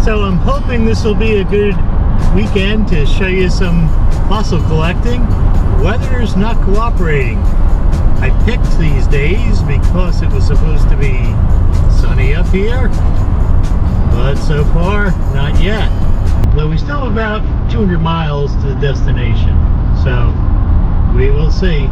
So I'm hoping this will be a good weekend to show you some fossil collecting. Weather's not cooperating. I picked these days because it was supposed to be sunny up here, but so far not yet. Though we still have about 200 miles to the destination, so we will see.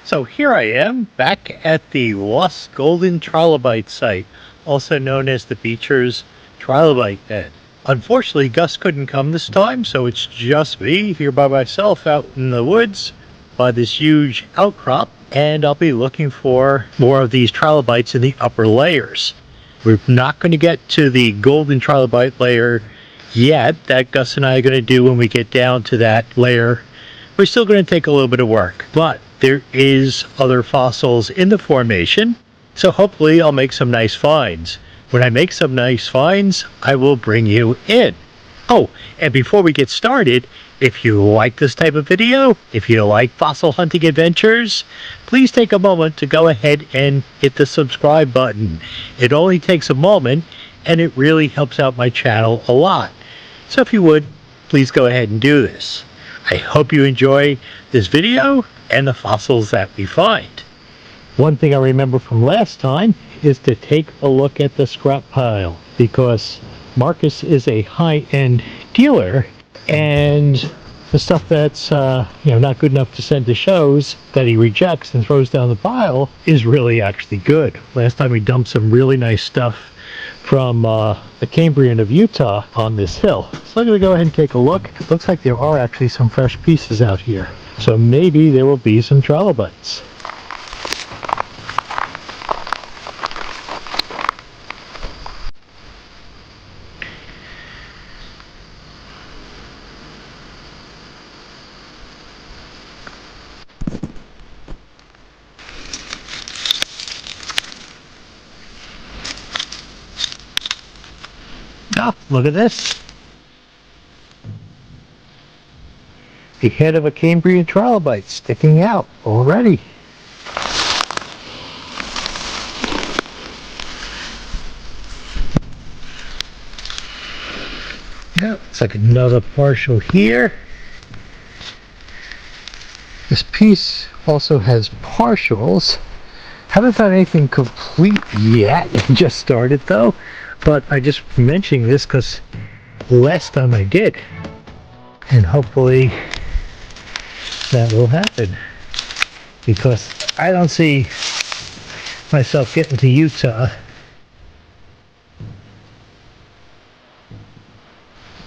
So here I am back at the Lost Golden Trilobite site, also known as the Beecher's Trilobite Bed. Unfortunately, Gus couldn't come this time, so it's just me here by myself out in the woods by this huge outcrop, and I'll be looking for more of these trilobites in the upper layers. We're not going to get to the golden trilobite layer yet. That Gus and I are going to do when we get down to that layer. We're still going to take a little bit of work, but there is other fossils in the formation, so hopefully I'll make some nice finds. When I make some nice finds, I will bring you in. Oh, and before we get started, if you like this type of video, if you like fossil hunting adventures, please take a moment to go ahead and hit the subscribe button. It only takes a moment, and it really helps out my channel a lot. So if you would, please go ahead and do this. I hope you enjoy this video and the fossils that we find. One thing I remember from last time is to take a look at the scrap pile, because Marcus is a high-end dealer, and the stuff that's not good enough to send to shows that he rejects and throws down the pile is really actually good. Last time we dumped some really nice stuff from the Cambrian of Utah on this hill. So I'm going to go ahead and take a look. It looks like there are actually some fresh pieces out here. So maybe there will be some trilobites. Oh, look at this. The head of a Cambrian trilobite sticking out already. Yeah, it's like another partial here. This piece also has partials. Haven't found anything complete yet. Just started though. But I just mentioning this because last time I did, and hopefully that will happen, because I don't see myself getting to Utah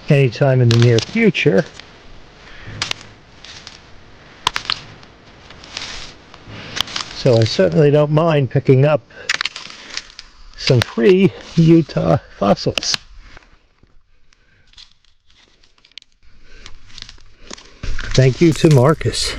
anytime in the near future. So I certainly don't mind picking up some free Utah fossils. Thank you to Marcus.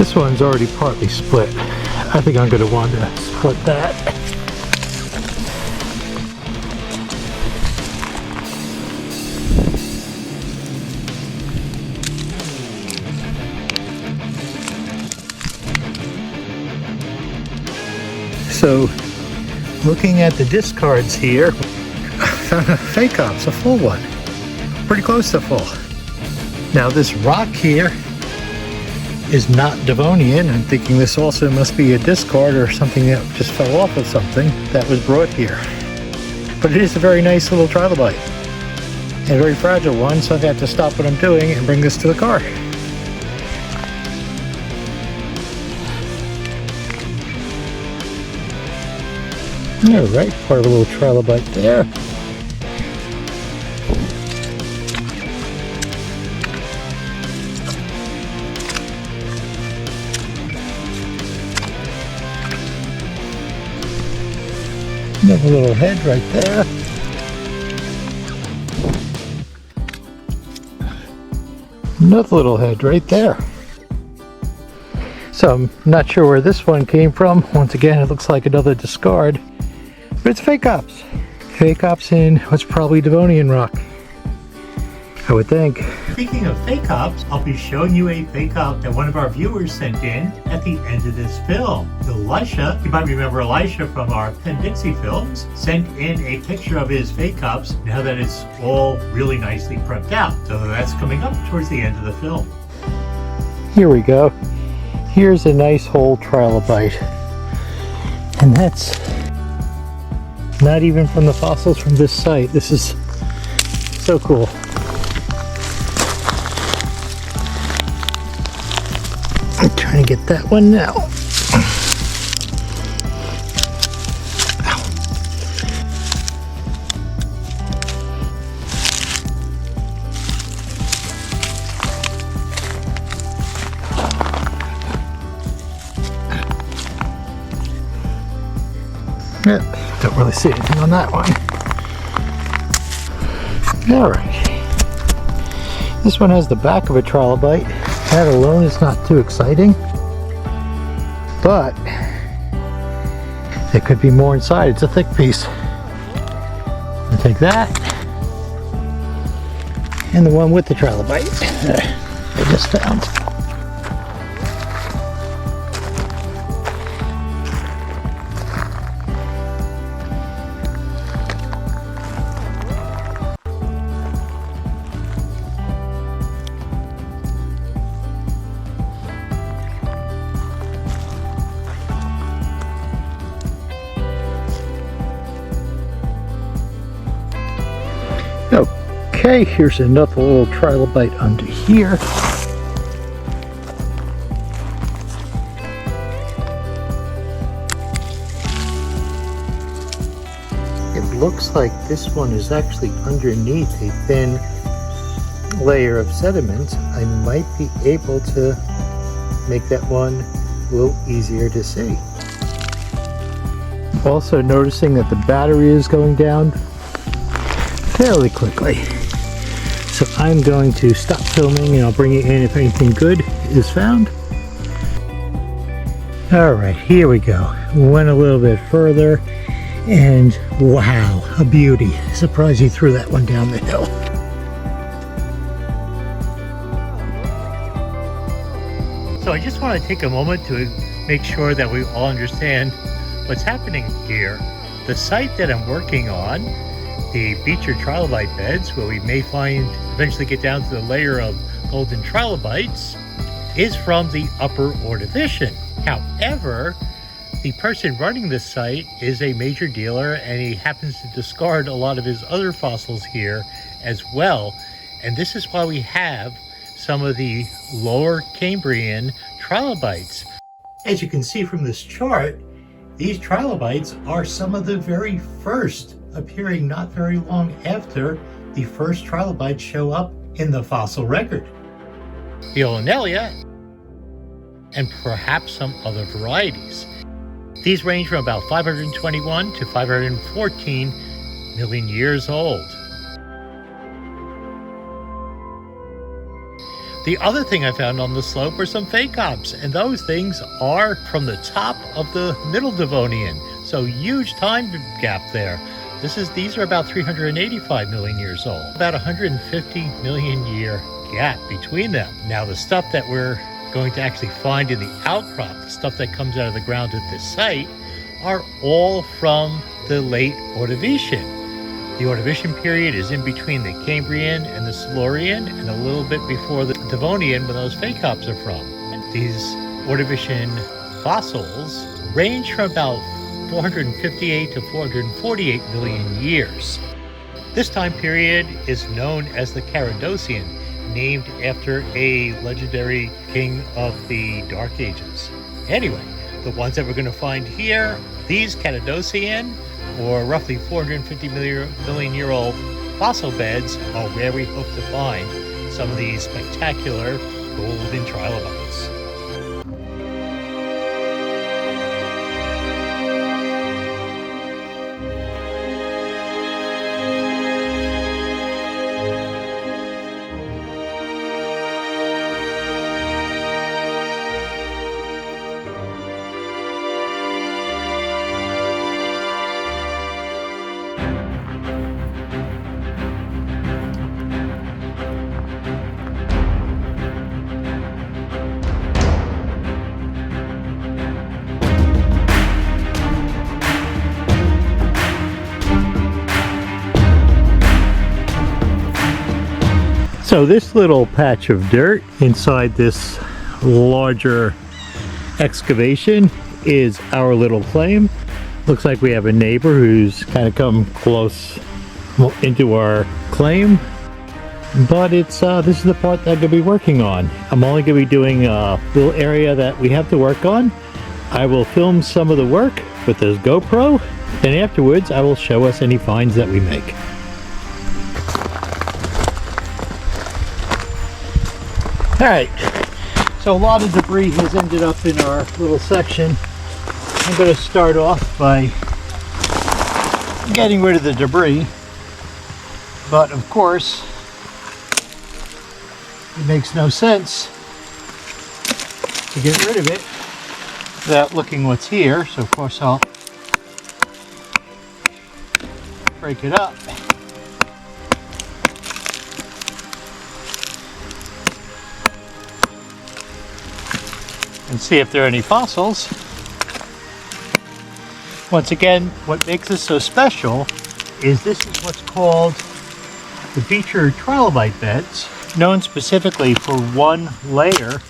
This one's already partly split. I think I'm going to want to split that. So, looking at the discards here, I found a Phacops, a full one. Pretty close to full. Now this rock here is not Devonian. I'm thinking this also must be a discard or something that just fell off of something that was brought here. But it is a very nice little trilobite. And a very fragile one, so I've had to stop what I'm doing and bring this to the car. Alright, part of a little trilobite there. Another little head right there. Another little head right there. So I'm not sure where this one came from. Once again, it looks like another discard. But it's Phacops. Phacops in what's probably Devonian rock, I would think. Speaking of Phacops, I'll be showing you a Phacop that one of our viewers sent in at the end of this film. Elisha, you might remember Elisha from our Penn-Dixie films, sent in a picture of his Phacops now that it's all really nicely prepped out. So that's coming up towards the end of the film. Here we go. Here's a nice whole trilobite. And that's not even from the fossils from this site. This is so cool. I'm trying to get that one now. Yep. Don't really see anything on that one. Alright. This one has the back of a trilobite. That alone is not too exciting. But there could be more inside. It's a thick piece. I'll take that. And the one with the trilobite I just found. Okay, here's another little trilobite under here. It looks like this one is actually underneath a thin layer of sediment. I might be able to make that one a little easier to see. Also noticing that the battery is going down fairly quickly. So I'm going to stop filming and I'll bring it in if anything good is found. Alright, here we go. Went a little bit further and wow, a beauty. Surprised you threw that one down the hill. So I just want to take a moment to make sure that we all understand what's happening here. The site that I'm working on, the Beecher trilobite beds, where we may eventually get down to the layer of golden trilobites, is from the Upper Ordovician. However, the person running this site is a major dealer and he happens to discard a lot of his other fossils here as well. And this is why we have some of the lower Cambrian trilobites. As you can see from this chart, these trilobites are some of the very first, appearing not very long after the first trilobites show up in the fossil record. Violinellia, and perhaps some other varieties. These range from about 521 to 514 million years old. The other thing I found on the slope were some phacops, and those things are from the top of the Middle Devonian. So huge time gap there. These are about 385 million years old. About 150 million year gap between them. Now the stuff that we're going to actually find in the outcrop, the stuff that comes out of the ground at this site, are all from the late Ordovician. The Ordovician period is in between the Cambrian and the Silurian, and a little bit before the Devonian, where those phacops are from. These Ordovician fossils range from about 458 to 448 million years. This time period is known as the Caradocian, named after a legendary king of the Dark Ages. Anyway, the ones that we're going to find here, these Caradocian, or roughly 450 million year old fossil beds, are where we hope to find some of these spectacular golden trilobites. So this little patch of dirt inside this larger excavation is our little claim. Looks like we have a neighbor who's kind of come close into our claim. But this is the part that I'm going to be working on. I'm only going to be doing a little area that we have to work on. I will film some of the work with this GoPro, and afterwards I will show us any finds that we make. Alright, so a lot of debris has ended up in our little section. I'm going to start off by getting rid of the debris, but of course it makes no sense to get rid of it without looking what's here, so of course I'll break it up. And see if there are any fossils. Once again, what makes this so special is this is what's called the Beecher trilobite beds, known specifically for one layer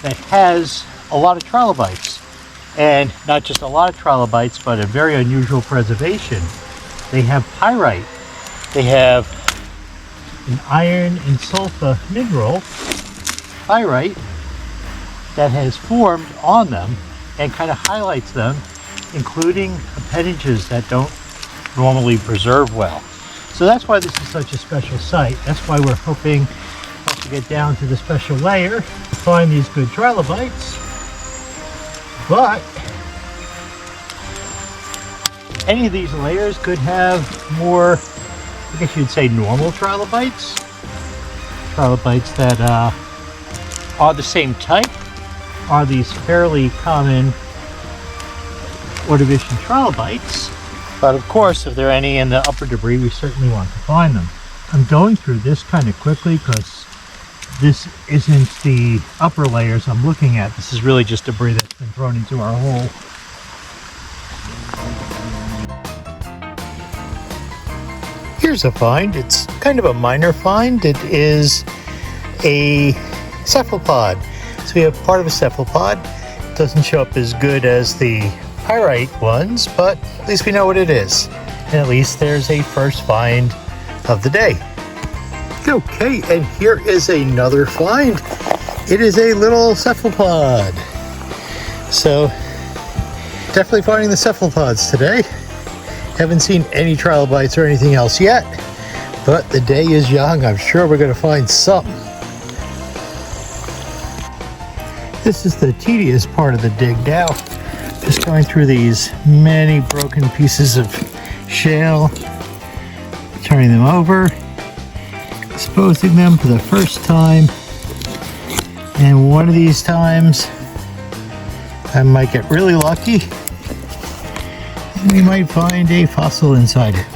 that has a lot of trilobites. And not just a lot of trilobites, but a very unusual preservation. They have pyrite. They have an iron and sulfur mineral, pyrite, that has formed on them and kind of highlights them, including appendages that don't normally preserve well. So that's why this is such a special site. That's why we're hoping to get down to the special layer to find these good trilobites. But any of these layers could have more, I guess you'd say, normal trilobites. Trilobites that are the same type, are these fairly common Ordovician trilobites. But of course, if there are any in the upper debris, we certainly want to find them. I'm going through this kind of quickly because this isn't the upper layers I'm looking at. This is really just debris that's been thrown into our hole. Here's a find. It's kind of a minor find. It is a cephalopod. So we have part of a cephalopod. It doesn't show up as good as the pyrite ones, but at least we know what it is. And at least there's a first find of the day. Okay, and here is another find. It is a little cephalopod. So definitely finding the cephalopods today. Haven't seen any trilobites or anything else yet, but the day is young. I'm sure we're going to find something. This is the tedious part of the dig now. Just going through these many broken pieces of shale, turning them over, exposing them for the first time. And one of these times, I might get really lucky and we might find a fossil inside it.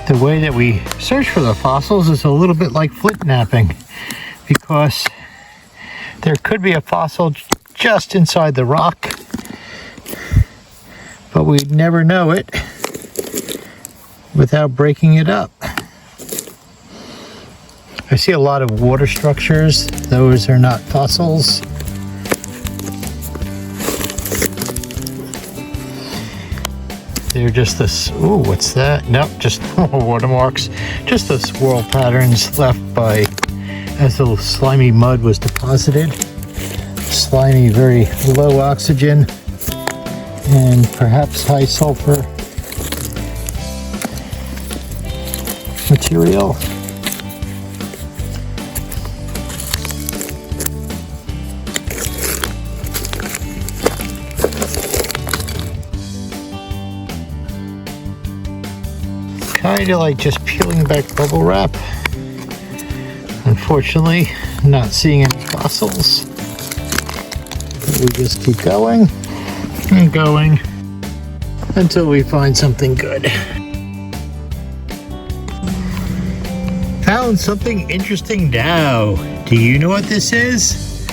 The way that we search for the fossils is a little bit like flint knapping, because there could be a fossil just inside the rock, but we'd never know it without breaking it up. I see a lot of water structures. Those are not fossils. They're just this, ooh, what's that? Nope, just watermarks. Just the swirl patterns left by, as the slimy mud was deposited. Slimy, very low oxygen, and perhaps high sulfur material. Kind of like just peeling back bubble wrap. Unfortunately, not seeing any fossils. But we just keep going and going until we find something good. Found something interesting now. Do you know what this is?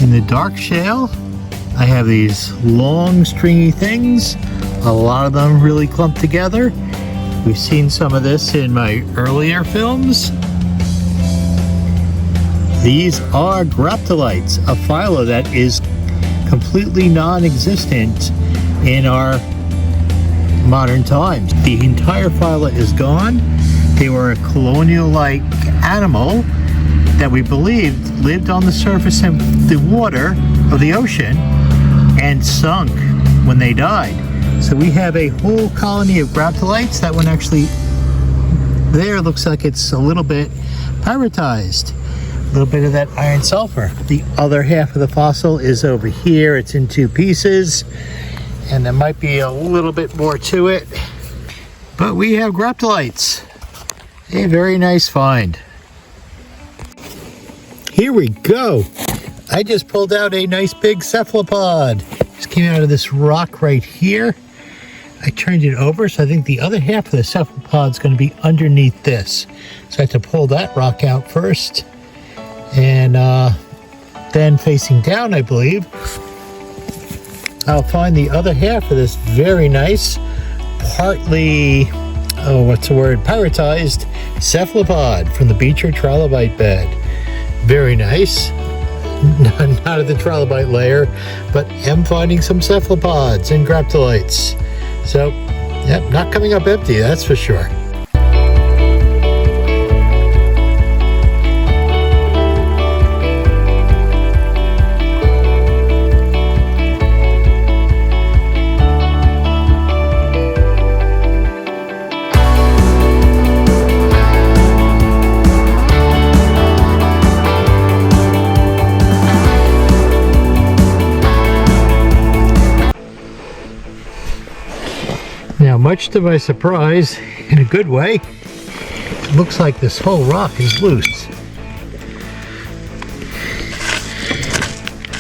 In the dark shale, I have these long stringy things. A lot of them really clumped together. We've seen some of this in my earlier films. These are graptolites, a phyla that is completely non-existent in our modern times. The entire phyla is gone. They were a colonial-like animal that we believed lived on the surface of the water of the ocean and sunk when they died. So we have a whole colony of graptolites. That one actually there looks like it's a little bit pyritized. A little bit of that iron sulfur. The other half of the fossil is over here. It's in two pieces, and there might be a little bit more to it. But we have graptolites. A very nice find. Here we go. I just pulled out a nice big cephalopod. Just came out of this rock right here. I turned it over, so I think the other half of the cephalopod is going to be underneath this. So I have to pull that rock out first. And then facing down, I believe, I'll find the other half of this very nice, partly, pyritized cephalopod from the Beecher trilobite bed. Very nice. Not at the trilobite layer, but am finding some cephalopods and graptolites. So, yep, not coming up empty, that's for sure. Now, much to my surprise, in a good way, it looks like this whole rock is loose.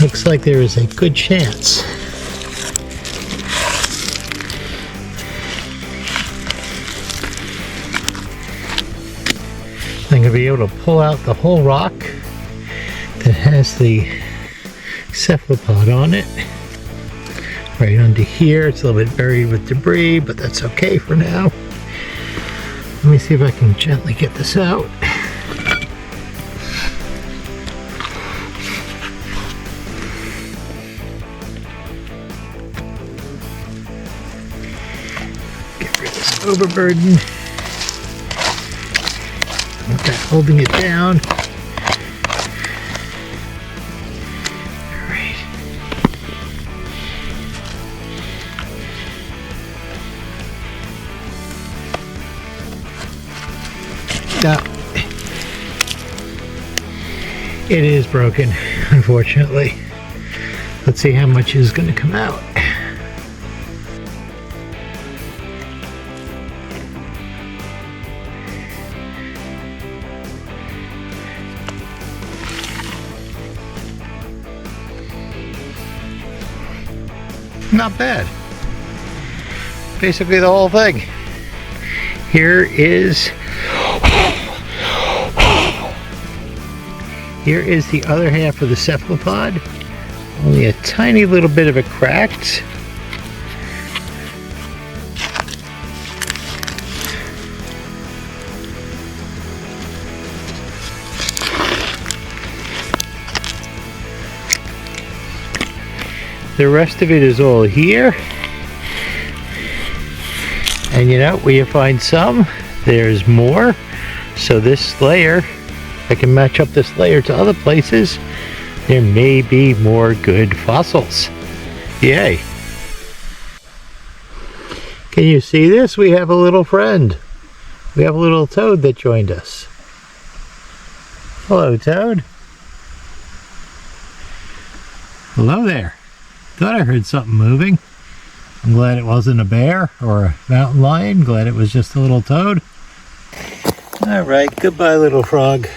Looks like there is a good chance I'm going to be able to pull out the whole rock that has the cephalopod on it. Right under here, it's a little bit buried with debris, but that's okay for now. Let me see if I can gently get this out. Get rid of this overburden. Want that holding it down. No, it is broken, unfortunately. Let's see how much is going to come out. Not bad. Basically the whole thing. Here is the other half of the cephalopod. Only a tiny little bit of it cracked. The rest of it is all here. And you know, where you find some, there's more. So this layer, if I can match up this layer to other places, there may be more good fossils. Yay. Can you see this? We have a little friend. We have a little toad that joined us. Hello, toad. Hello there. Thought I heard something moving. I'm glad it wasn't a bear or a mountain lion. Glad it was just a little toad. Alright, goodbye little frog.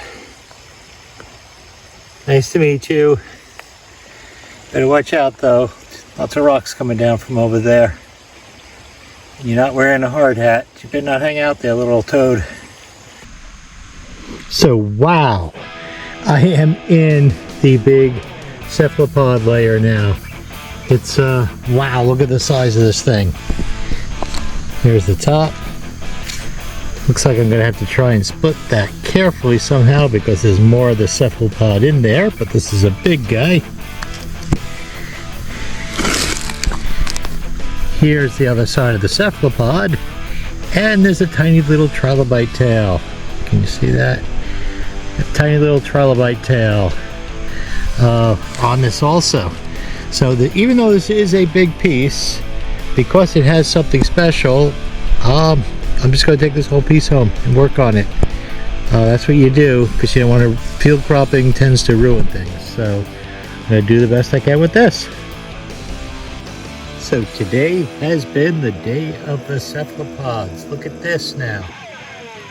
Nice to meet you. Better watch out though. Lots of rocks coming down from over there. And you're not wearing a hard hat. You better not hang out there, little toad. So wow, I am in the big cephalopod layer now. It's wow, look at the size of this thing. Here's the top. Looks like I'm gonna have to try and split that carefully somehow because there's more of the cephalopod in there, but this is a big guy. Here's the other side of the cephalopod, and there's a tiny little trilobite tail. Can you see that? A tiny little trilobite tail on this also. So even though this is a big piece, because it has something special, I'm just going to take this whole piece home and work on it. That's what you do, because you don't want to, field cropping tends to ruin things. So I'm going to do the best I can with this. So today has been the day of the cephalopods. Look at this now.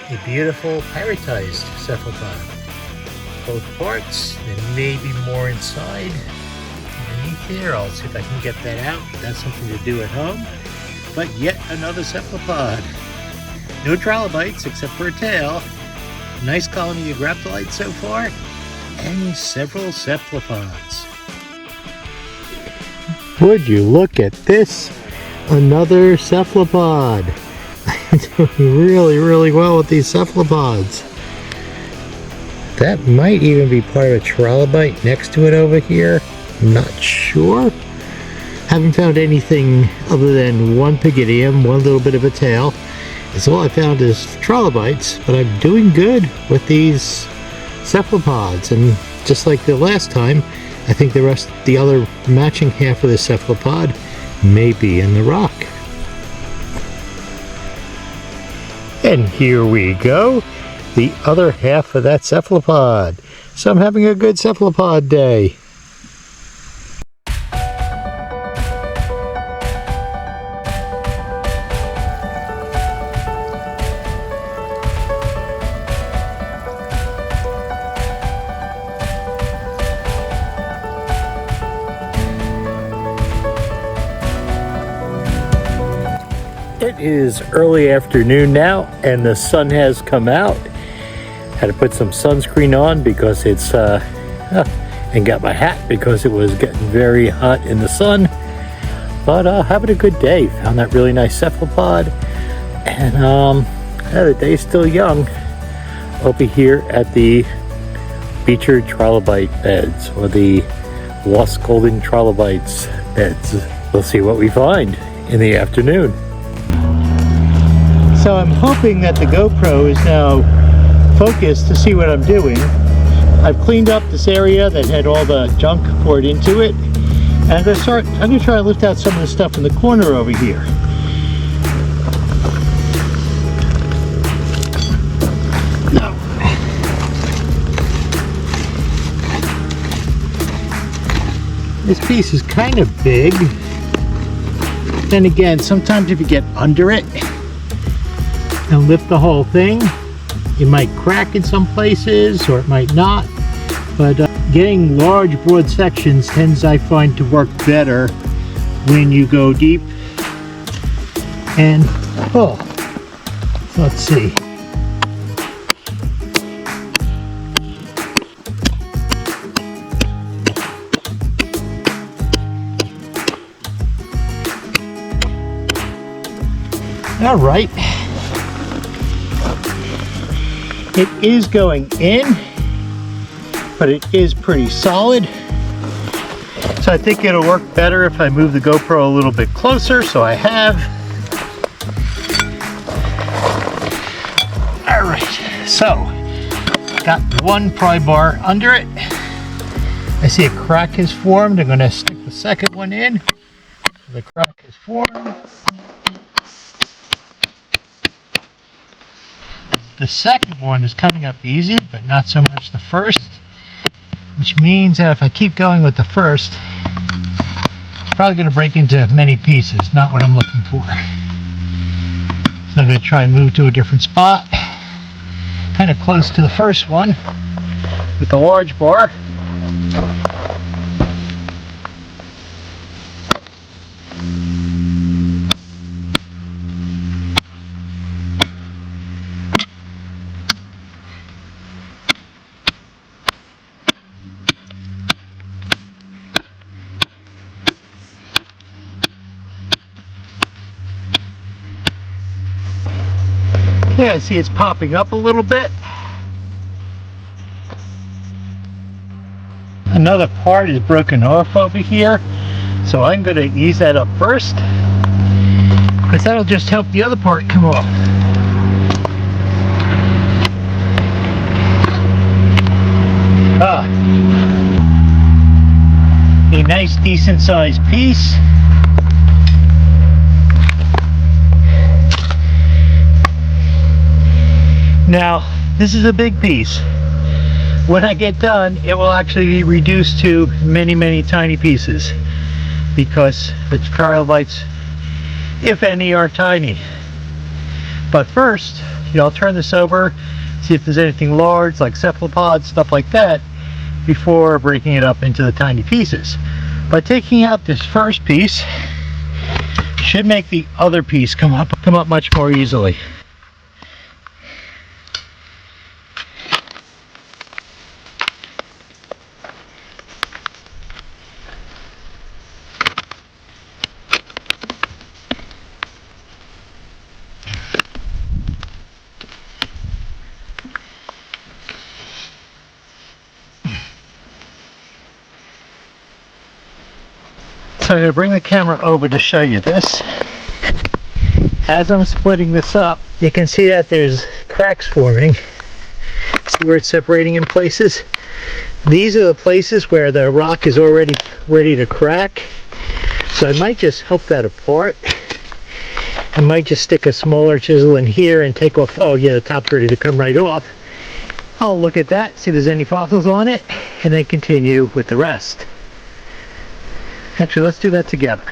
A beautiful pyritized cephalopod. Both parts, there may be more inside. Underneath here, I'll see if I can get that out. That's something to do at home. But yet another cephalopod. No trilobites except for a tail. Nice colony of graptolites so far. And several cephalopods. Would you look at this? Another cephalopod. I'm doing really, really well with these cephalopods. That might even be part of a trilobite next to it over here. I'm not sure. Haven't found anything other than one pygidium, one little bit of a tail. That's all I found is trilobites, but I'm doing good with these cephalopods. And just like the last time, I think the other matching half of the cephalopod may be in the rock. And here we go, the other half of that cephalopod. So I'm having a good cephalopod day. It is early afternoon now and the sun has come out. Had to put some sunscreen on because it's and got my hat because it was getting very hot in the sun. But having a good day. Found that really nice cephalopod, and yeah, the day's still young. I'll be here at the Beecher trilobite beds, or the Lost Golden Trilobites beds. We'll see what we find in the afternoon. So I'm hoping that the GoPro is now focused to see what I'm doing. I've cleaned up this area that had all the junk poured into it. And I'm going to try to lift out some of the stuff in the corner over here. No. This piece is kind of big. Then again, sometimes if you get under it and lift the whole thing, it might crack in some places or it might not, but getting large broad sections tends, I find, to work better when you go deep. And oh, let's see. All right. It is going in, but it is pretty solid. So I think it'll work better if I move the GoPro a little bit closer, so I have. All right, so got one pry bar under it. I see a crack has formed. I'm gonna stick the second one in. The crack has formed. The second one is coming up easy, but not so much the first, which means that if I keep going with the first, it's probably going to break into many pieces, not what I'm looking for. So I'm going to try and move to a different spot, kind of close to the first one with the large bar. Yeah, I see it's popping up a little bit. Another part is broken off over here, so I'm going to ease that up first, because that'll just help the other part come off. A nice decent sized piece. Now, this is a big piece. When I get done, it will actually be reduced to many, many tiny pieces, because the trilobites, if any, are tiny. But first, I'll turn this over, see if there's anything large, like cephalopods, stuff like that, before breaking it up into the tiny pieces. By taking out this first piece, should make the other piece come up much more easily. So I'm going to bring the camera over to show you this. As I'm splitting this up, you can see that there's cracks forming. See where it's separating in places? These are the places where the rock is already ready to crack. So I might just help that apart. I might just stick a smaller chisel in here and take off. Oh yeah, the top's ready to come right off. I'll look at that, see if there's any fossils on it, and then continue with the rest. Actually, let's do that together.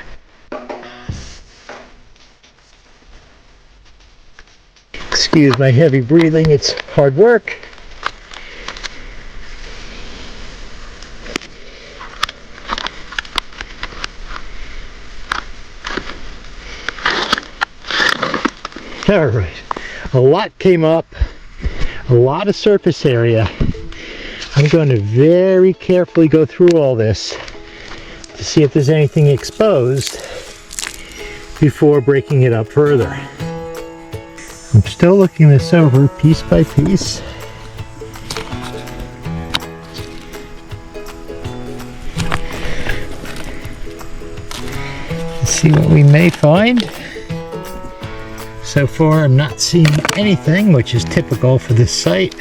Excuse my heavy breathing, it's hard work. All right, a lot came up, a lot of surface area. I'm going to very carefully go through all this to see if there's anything exposed before breaking it up further. I'm still looking this over piece by piece. Let's see what we may find. So far I'm not seeing anything, which is typical for this site.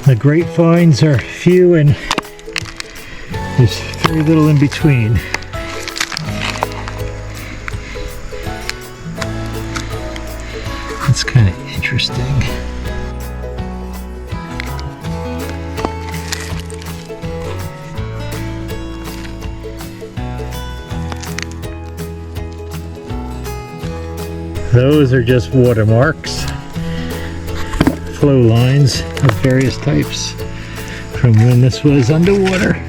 The grapevines are few and there's very little in between. That's kind of interesting. Those are just watermarks, flow lines of various types from when this was underwater.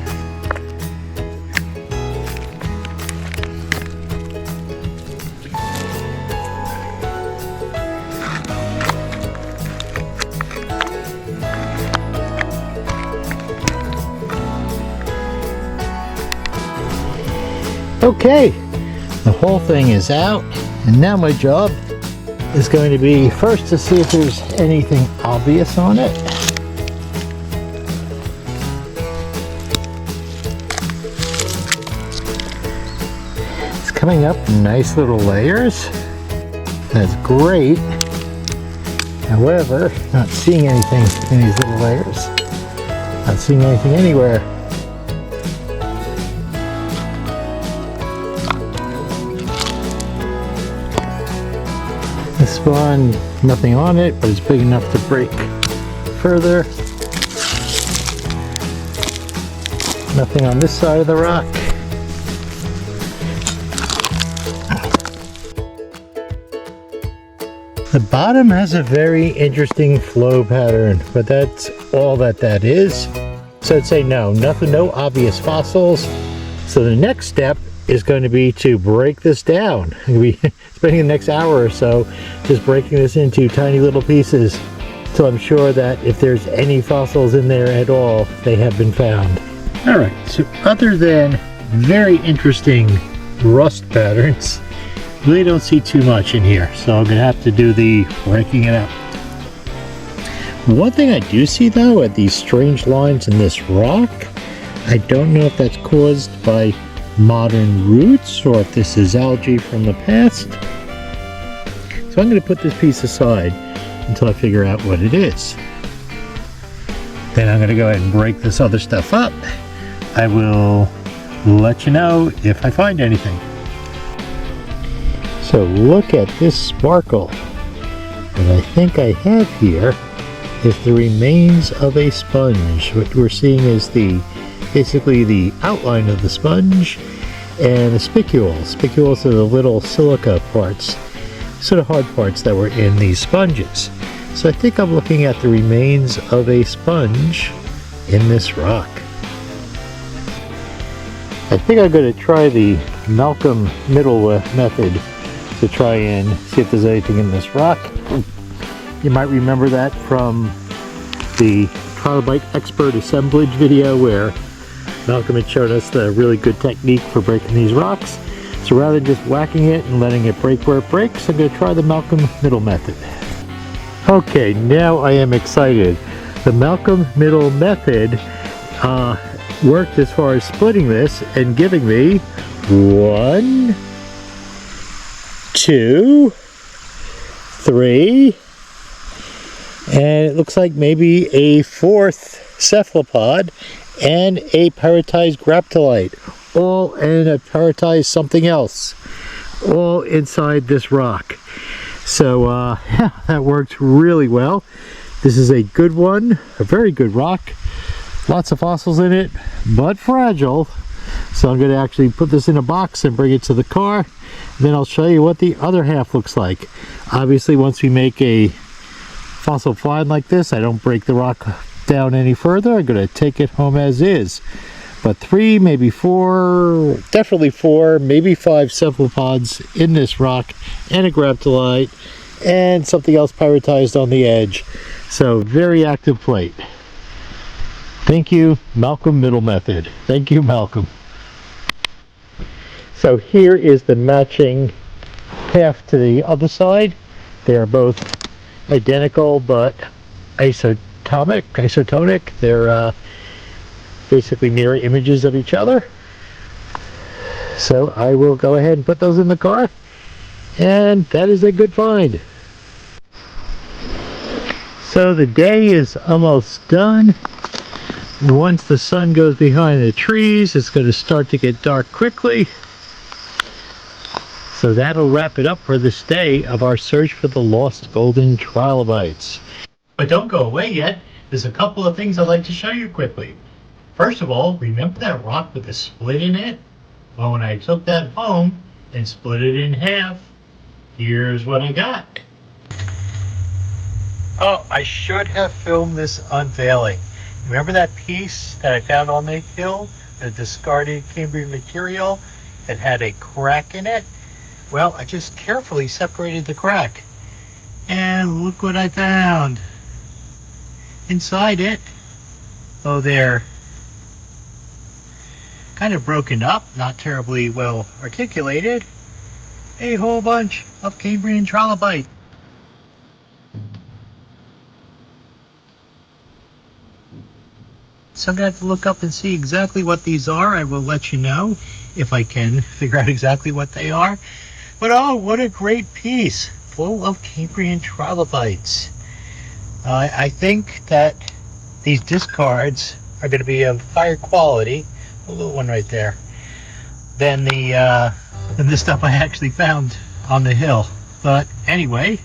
Okay, the whole thing is out, and now my job is going to be first to see if there's anything obvious on it. It's coming up in nice little layers. That's great. However, not seeing anything in these little layers. Not seeing anything anywhere. This one, nothing on it, but it's big enough to break further. Nothing on this side of the rock. The bottom has a very interesting flow pattern, but that's all that is. So I'd say no obvious fossils. So the next step is going to be to break this down. I'm going to be spending the next hour or so just breaking this into tiny little pieces, so I'm sure that if there's any fossils in there at all, they have been found. Alright, so other than very interesting rust patterns, really don't see too much in here, so I'm going to have to do the breaking it up. One thing I do see though are these strange lines in this rock. I don't know if that's caused by modern roots or if this is algae from the past. So I'm going to put this piece aside until I figure out what it is. Then I'm going to go ahead and break this other stuff up. I will let you know if I find anything. So look at this sparkle. What I think I have here is the remains of a sponge. What we're seeing is basically the outline of the sponge and the spicules. Spicules are the little silica parts, sort of hard parts that were in these sponges. So I think I'm looking at the remains of a sponge in this rock. I think I'm going to try the Malcolm Middle method to try and see if there's anything in this rock. You might remember that from the Trilobite expert assemblage video where Malcolm had shown us the really good technique for breaking these rocks. So rather than just whacking it and letting it break where it breaks, I'm going to try the Malcolm Middle method. Okay, now I am excited. The Malcolm Middle method worked as far as splitting this and giving me 1, 2, 3, and it looks like maybe a 4th cephalopod and a pyritized graptolite, all in a pyritized something else, all inside this rock. So yeah, that worked really well. This is a good one, a very good rock. Lots of fossils in it, but fragile. So I'm going to actually put this in a box and bring it to the car. Then I'll show you what the other half looks like. Obviously, once we make a fossil find like this, I don't break the rock down any further. I'm going to take it home as is. But 3, maybe 4, definitely 4, maybe 5 cephalopods in this rock, and a graptolite, and something else pyritized on the edge. So very active plate. Thank you, Malcolm Middle method. Thank you, Malcolm. So here is the matching half to the other side. They are both identical but isotonic. They're basically mirror images of each other. So I will go ahead and put those in the car, and that is a good find. So the day is almost done. Once the sun goes behind the trees, it's going to start to get dark quickly. So that'll wrap it up for this day of our search for the lost golden trilobites. But don't go away yet. There's a couple of things I'd like to show you quickly. First of all, remember that rock with a split in it? Well, when I took that home and split it in half, here's what I got. Oh, I should have filmed this unveiling. Remember that piece that I found on the hill, the discarded Cambrian material that had a crack in it? Well, I just carefully separated the crack. And look what I found. Inside it, oh there, kind of broken up, not terribly well articulated. A whole bunch of Cambrian trilobite. So I'm going to have to look up and see exactly what these are. I will let you know if I can figure out exactly what they are. But oh, what a great piece, full of Cambrian trilobites. I think that these discards are going to be of higher quality, a little one right there, than the stuff I actually found on the hill. But anyway,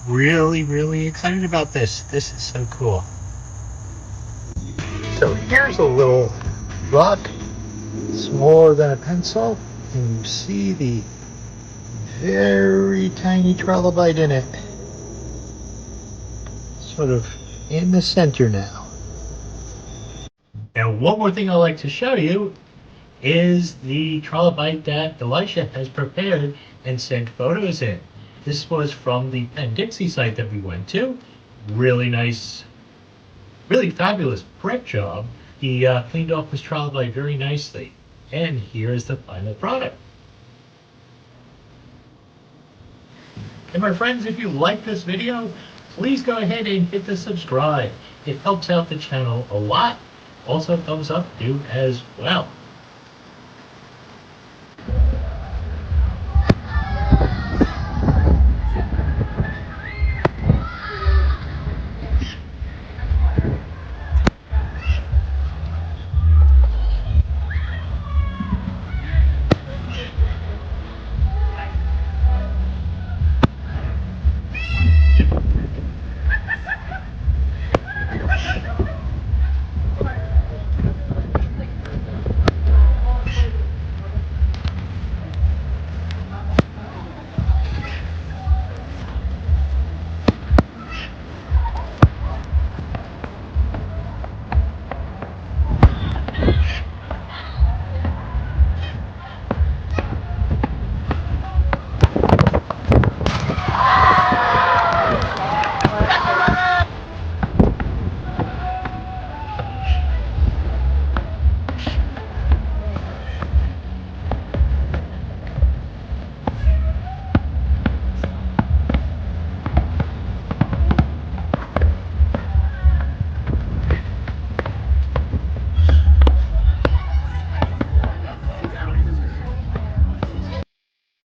really excited about this. This is so cool. So here's a little rock, smaller than a pencil, and you see the very tiny trilobite in it. Sort of in the center now. Now, one more thing I'd like to show you is the trilobite that Elisha has prepared and sent photos in. This was from the Penn-Dixie site that we went to. Really nice, really fabulous prep job. He cleaned off his trilobite very nicely. And here's the final product. And my friends, if you like this video, please go ahead and hit the subscribe. It helps out the channel a lot. Also, thumbs up do as well.